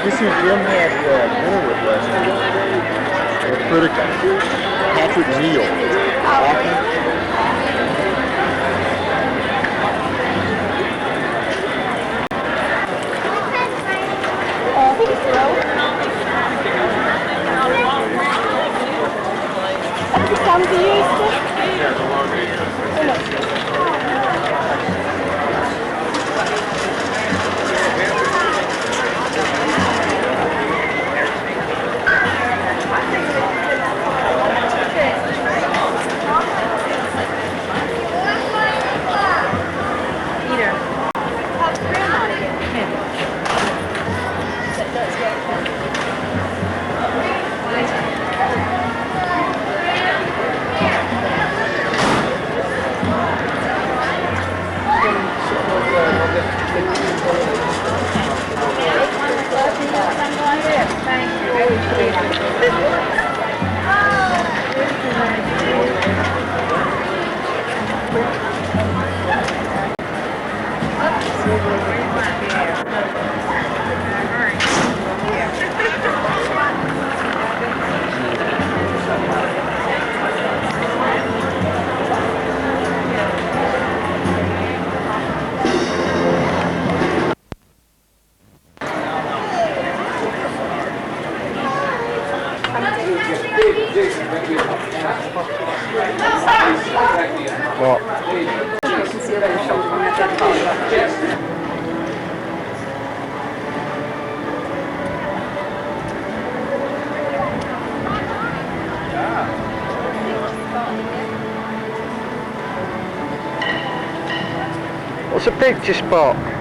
Disney Jim had dinner with last night. A critic, Patrick Neal. What's a picture spot?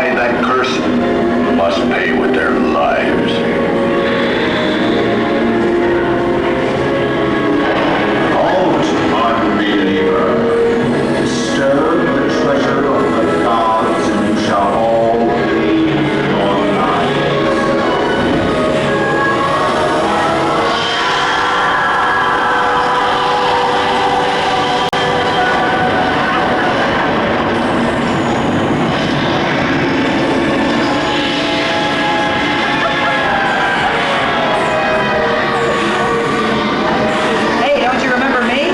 defy that curse must pay with their lives. Out, unbeliever. Disturb the treasure of the gods, and you shall all pay your lives. Hey, don't you remember me?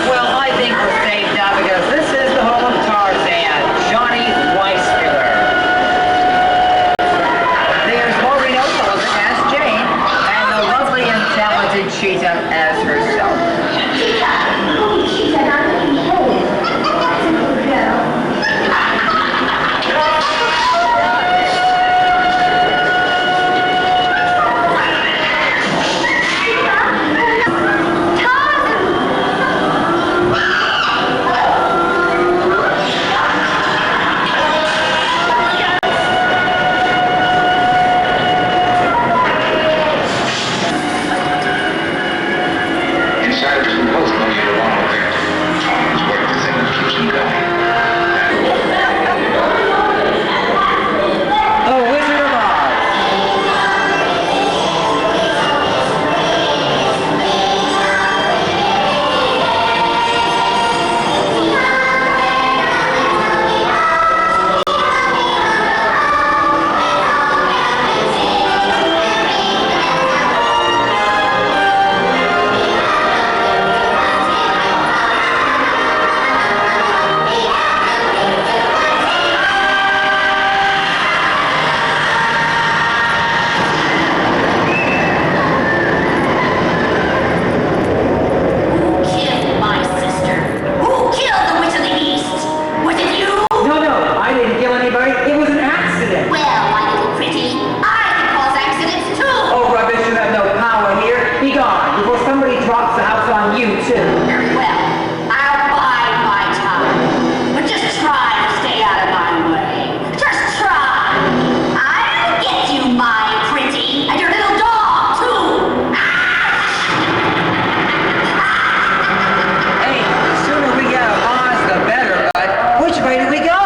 Well, I think we're safe now because this is the home of Tarzan, Johnny Weissmuller. There's Maureen O'Sullivan as Jane, and the lovely and talented Cheetah as herself. Insiders will both know you're wrong with it. Tom's work the thing that keeps him going. The Wizard of Oz. Who killed my sister? Who killed the Witch of the East? Was it you? No, I didn't kill anybody. It was an accident. Well, my little pretty, I can cause accidents too. Oh, rubbish, you have no power here. Be gone before somebody drops the house on you, too. Well, I'll bide my time. But just try to stay out of my way. Just try. I'll get you, my pretty, and your little dog too. Hey, the sooner we get out of Oz, the better, but which way do we go?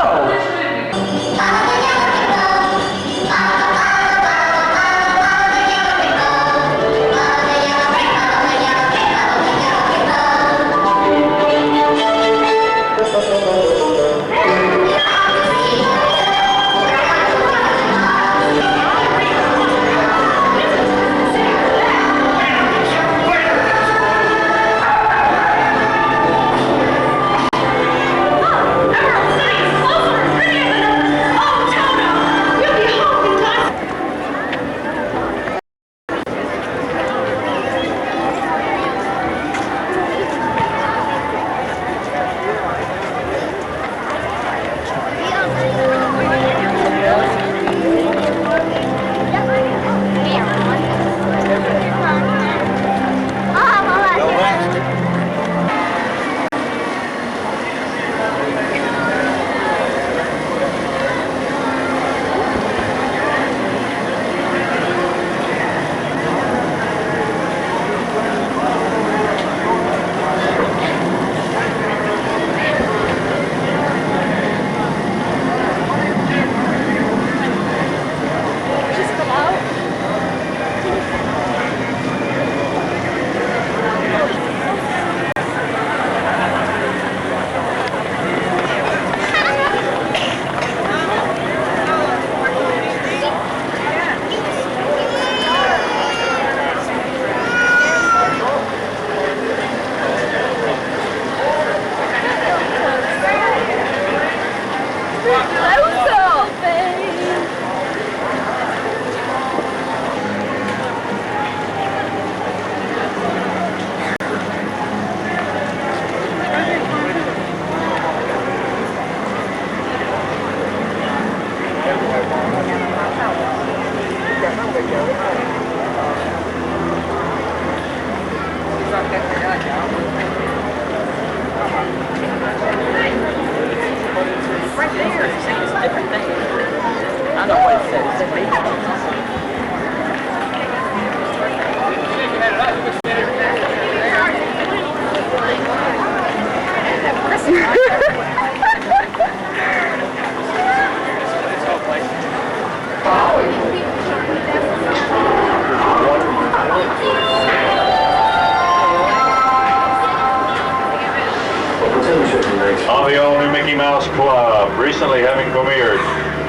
recently having premiered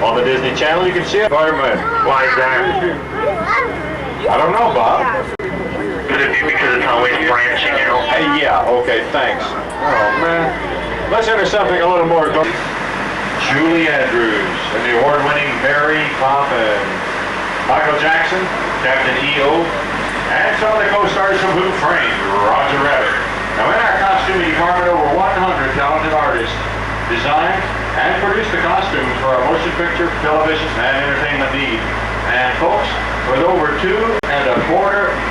on the Disney Channel. You can see it. Environment. Why is that? I don't know, Bob. Could it be because it's always branching out? Hey, yeah, okay, thanks. Oh, man. Let's enter something a little more. Julie Andrews and the award-winning Barry Coffin. Michael Jackson, Captain EO, and some of the co-stars from Who Framed Roger Rabbit. Now in our costuming department, over 100 talented artists designed and produced the costumes for our motion picture, television, and entertainment needs. And folks, with over 2.25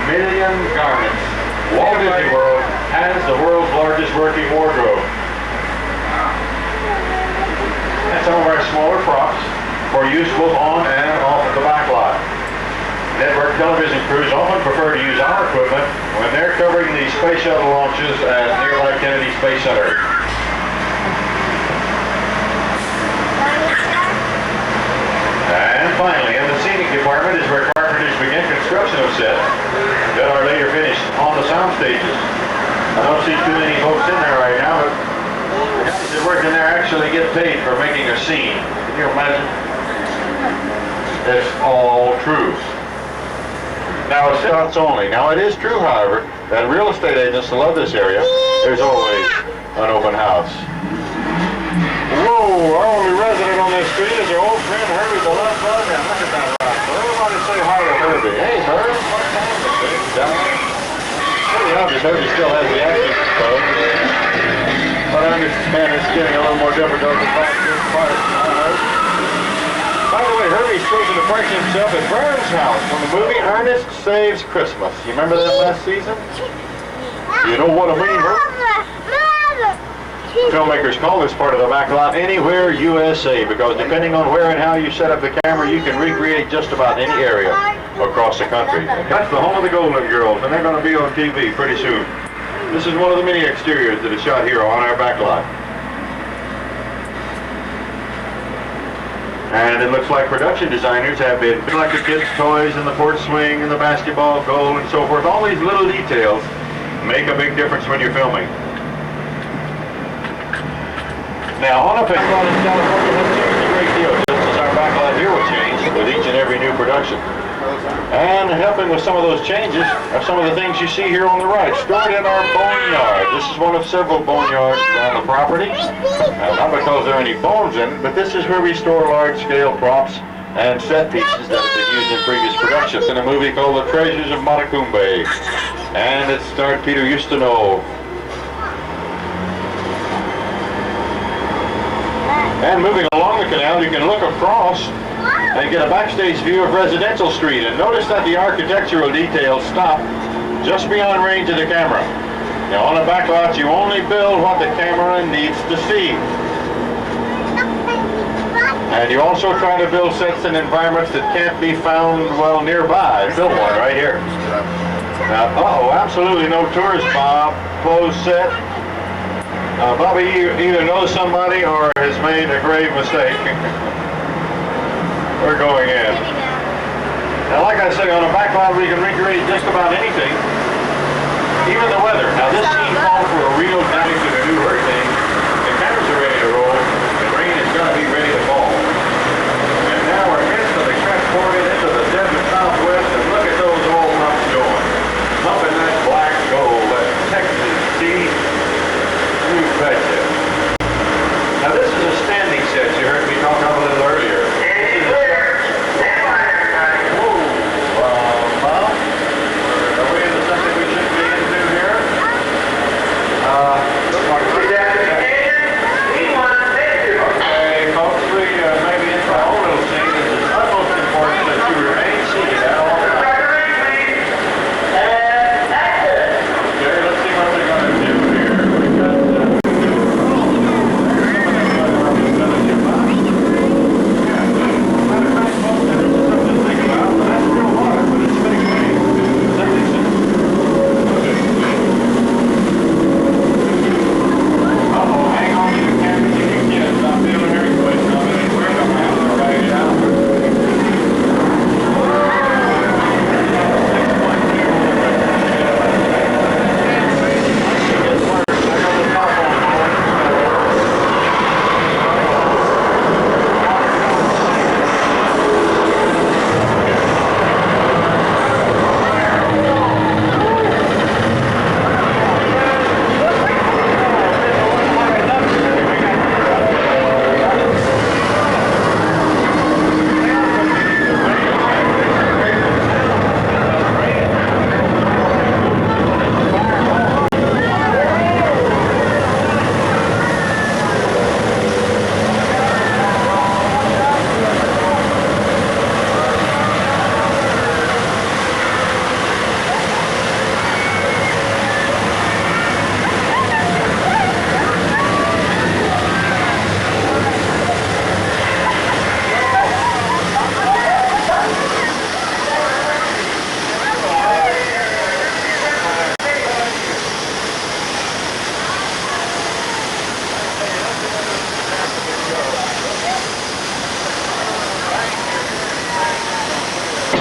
million garments, Walt Disney World has the world's largest working wardrobe. And some of our smaller props for use both on and off of the backlot. Network television crews often prefer to use our equipment when they're covering the space shuttle launches at nearby Kennedy Space Center. And finally, in the scenic department is where carpenters begin construction of sets that are later finished on the sound stages. I don't see too many folks in there right now, but the guys that work in there actually get paid for making a scene. Can you imagine? It's all true. Now it's shots only. Now it is true, however, that real estate agents love this area. There's always an open house. Whoa, our only resident on this street is our old friend Herbie the Love Bug, and look at that rock. So everybody say hi to Herbie. Hey, Herbie, what's happening? Pretty obvious Herbie still has the accent, folks. But I understand it's getting a little more difficult to find this part. By the way, Herbie's chosen to park himself at Vern's house from the movie Ernest Saves Christmas. You remember that last season? You know what I mean, Herbie? Filmmakers call this part of the backlot Anywhere USA because depending on where and how you set up the camera, you can recreate just about any area across the country. That's the home of the Golden Girls, and they're going to be on TV pretty soon. This is one of the many exteriors that is shot here on our backlot. And it looks like production designers have been like the kids' toys and the porch swing and the basketball goal and so forth. All these little details make a big difference when you're filming. Now, on a backlot in California has changed a great deal, just as our backlot here will change with each and every new production. And helping with some of those changes are some of the things you see here on the right, stored in our boneyard. This is one of several boneyards on the property. Not because there are any bones in it, but this is where we store large-scale props and set pieces that have been used in previous productions. In a movie called The Treasures of Matacumbe. And it starred Peter Ustinov. And moving along the canal, you can look across and get a backstage view of Residential Street. And notice that the architectural details stop just beyond range of the camera. Now on a backlot, you only build what the camera needs to see. And you also try to build sets in environments that can't be found, well, nearby. Build one right here. Now, absolutely no tourist, Bob. Closed set. Bobby either knows somebody or has made a grave mistake. We're going in. Now, like I say, on a backlot, we can recreate just about anything, even the weather. Now, this scene called for a real damage to the new hurricane. The cameras are ready to roll. The rain is going to be ready to fall. And now we're instantly transported into the desert Southwest, and look at those old humps going. Humping that black gold, that Texas sea. You betcha. Now, this is a standing set. You heard me talk about a little earlier.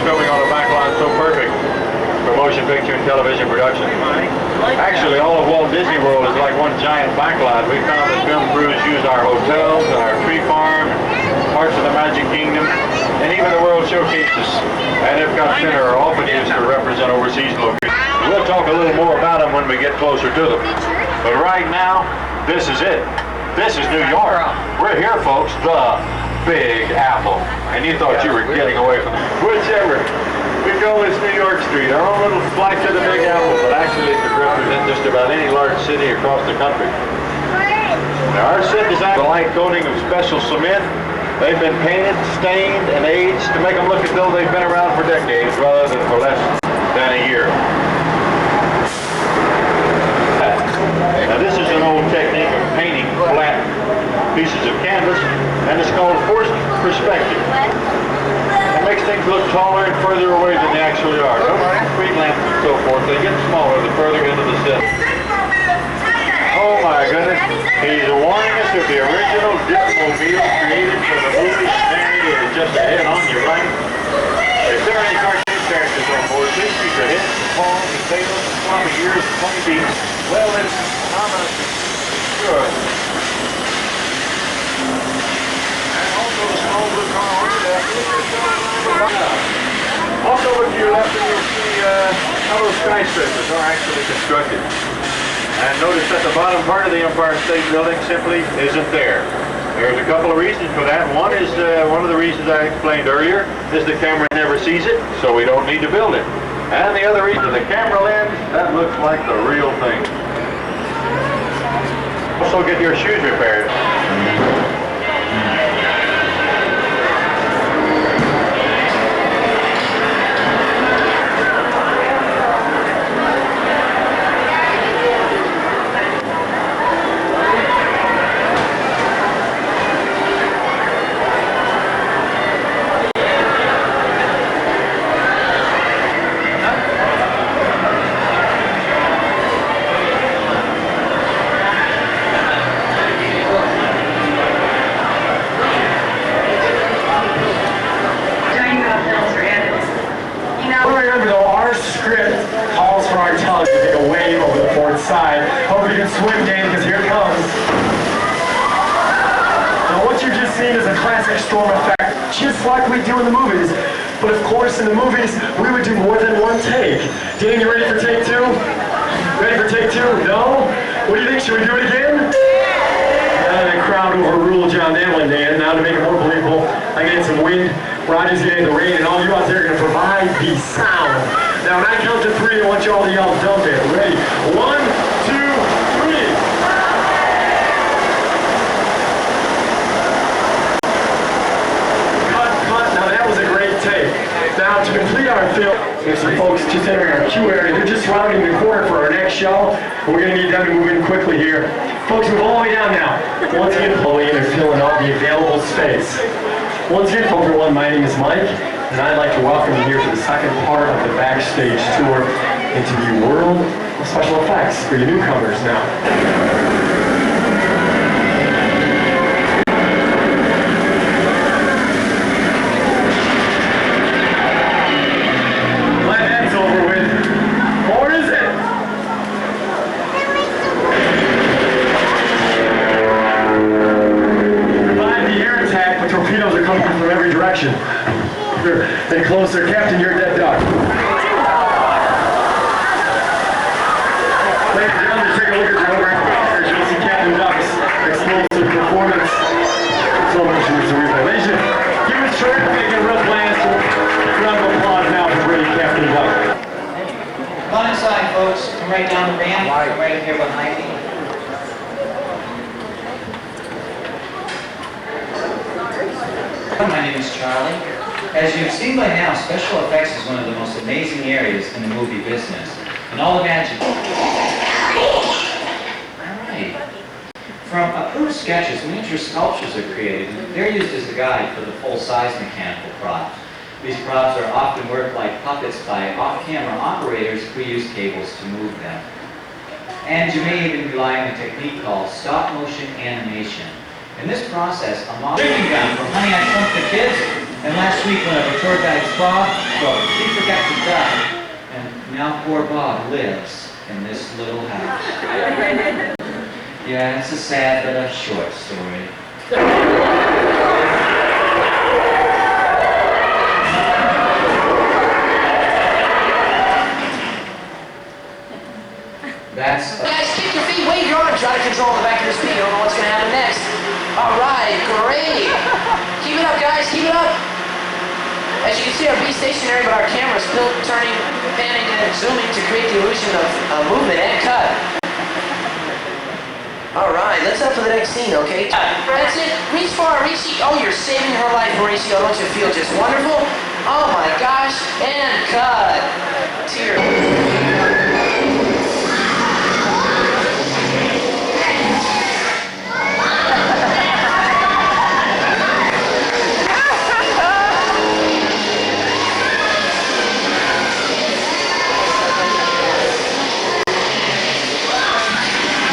filming on a backlot so perfect for motion picture and television production. Actually, all of Walt Disney World is like one giant backlot. We found that film crews use our hotels, our tree farm, parts of the Magic Kingdom, and even the World Showcases at Epcot Center are often used to represent overseas locations. We'll talk a little more about them when we get closer to them. But right now, this is it. This is New York. We're here, folks, the Big Apple. And you thought you were getting away from whichever. We call this New York Street, our own little flight to the Big Apple, but actually it could represent just about any large city across the country. Now, our set design a light coating of special cement. They've been painted, stained, and aged to make them look as though they've been around for decades rather than for less than a year. Now, this is an old technique of painting flat pieces of canvas, and it's called forced perspective. It makes things look taller and further away than they actually are. Street lamps and so forth, they get smaller the further into the set. Oh my goodness, he's warning us of the original Dipmobile created for the movie Mary is just ahead on your right. If there are any cartoon characters on board, please keep your heads, paws, and tails, and floppy ears, and funny beaks. Well, it's sure. Also, the small blue car on your left. Also, look to your left and you'll see how those skyscrapers are actually constructed. And notice that the bottom part of the Empire State Building simply isn't there. There's a couple of reasons for that. One is one of the reasons I explained earlier is the camera never sees it, so we don't need to build it. And the other reason, the camera lens, that looks like the real thing. Also, get your shoes repaired. Side. Hope you can swim, Dan, because here it comes. Now, what you've just seen is a classic storm effect, just like we do in the movies. But of course, in the movies, we would do more than one take. Dan, you ready for take two? Ready for take two? No? What do you think? Should we do it again? The crowd overruled John Allen, Dan. Now, to make it more believable, I'm getting some wind. Roger's getting the rain, and all you out there are going to provide the sound. Now, when I count to three, I want you all to yell, dump it. Ready? 1, 2, 3. Cut. Now, that was a great take. Now, to complete our film, there's some folks just entering our queue area. They're just rounding the corner for our next show. We're going to need them to move in quickly here. Folks, move all the way down now. Once again, Chloe, they're filling all the available space. Once again, everyone, my name is Mike. And I'd like to welcome you here to the second part of the backstage tour into the world of special effects for you newcomers now. Glad that's over with. Or is it? Survive the air attack, but torpedoes are coming from every direction. They close their captain, you're dead duck. Ladies and gentlemen, take a look at the program. You'll see Captain Duck's explosive performance. So much in this replay. Ladies and gentlemen, give us terrific and real blast. Round of applause now for great Captain Duck. Come on inside, folks. Come right down the ramp. Come right up here behind me. My name is Charlie. As you've seen by now, special effects is one of the most amazing areas in the movie business. And all the magic... Alright. From approved sketches, miniature sculptures are created, and they're used as a guide for the full-size mechanical props. These props are often worked like puppets by off-camera operators who use cables to move them. And you may even rely on a technique called stop-motion animation. In this process, a model gun from Honey, I Shrunk the Kids And last week, one of our tour guides, Bob, well, he forgot to die. And now poor Bob lives in this little house. Yeah, it's a sad but a short story. That's Guys, kick your feet, wave your arms, try to control the back of your speed. You don't know what's going to happen next. All right, great. Keep it up, guys, keep it up. As you can see, our beat stationary, but our camera's still turning, panning, and zooming to create the illusion of movement and cut. All right, let's up for the next scene, okay? That's it. Reach far, reach. Oh, you're saving her life, Mauricio. Don't you feel just wonderful? Oh my gosh, and cut. Tear.